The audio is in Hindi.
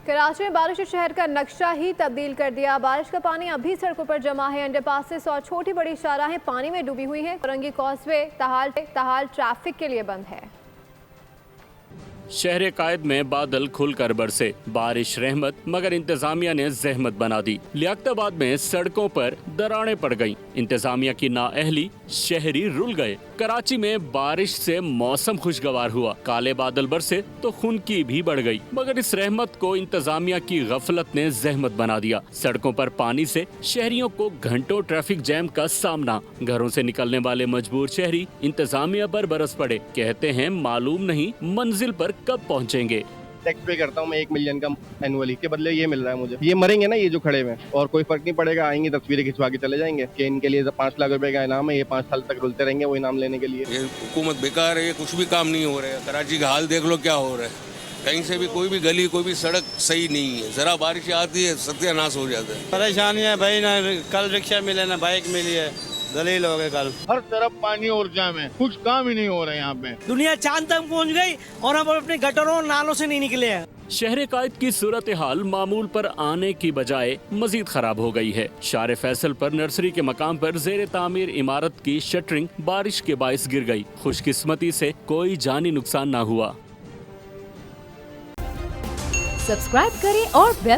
कराची में बारिश ने शहर का नक्शा ही तब्दील कर दिया। बारिश का पानी अभी सड़कों पर जमा है। अंडरपासेस और छोटी बड़ी शाहराहें पानी में डूबी हुई हैं। औरंगी कॉजवे ताहाल ट्रैफिक के लिए बंद है। शहर कायद में बादल खुलकर बरसे, बारिश रहमत मगर इंतजामिया ने जहमत बना दी। लियाकताबाद में सड़कों पर दरारें पड़ गईं। इंतजामिया की नाअहली, शहरी रुल गए। कराची में बारिश से मौसम खुशगवार हुआ, काले बादल बरसे तो खुनकी भी बढ़ गई, मगर इस रहमत को इंतजामिया की गफलत ने जहमत बना दिया। सड़कों पर पानी से शहरियों को घंटों ट्रैफिक जैम का सामना। घरों से निकलने वाले मजबूर शहरी इंतजामिया पर बरस पड़े। कहते हैं मालूम नहीं मंजिल पर कब पहुंचेंगे। टैक्स पे करता हूँ मैं 1 मिलियन का एनुअली, के बदले ये मिल रहा है मुझे। ये मरेंगे ना ये जो खड़े हुए, और कोई फर्क नहीं पड़ेगा। आएंगे तस्वीरें खिंचवा के चले जाएंगे कि इनके लिए 5 लाख रुपए का इनाम है, ये 5 साल तक रुलते रहेंगे वो इनाम लेने के लिए। ये हुकूमत बेकार है, कुछ भी काम नहीं हो रहा है। कराची का हाल देख लो क्या हो रहा है। कहीं से भी कोई भी गली कोई भी सड़क सही नहीं है। जरा बारिश आती है सत्यानाश हो जाता है। परेशानी है भाई, ना कल रिक्शा मिले ना बाइक मिली है, दलील हो गए। कल हर तरफ पानी और जाम है, कुछ काम ही नहीं हो रहा है यहाँ पे। दुनिया चांद तक पहुँच गई और हम अपने गटरों और नालों से नहीं निकले हैं। शहर कायद की सूरत हाल मामूल पर आने की बजाय मजीद खराब हो गई है। शार फैसल पर नर्सरी के मकाम पर जेर तामीर इमारत की शटरिंग बारिश के बाइस गिर गई। खुशकिस्मती से कोई जानी नुकसान न हुआ। सब्सक्राइब करें और बेल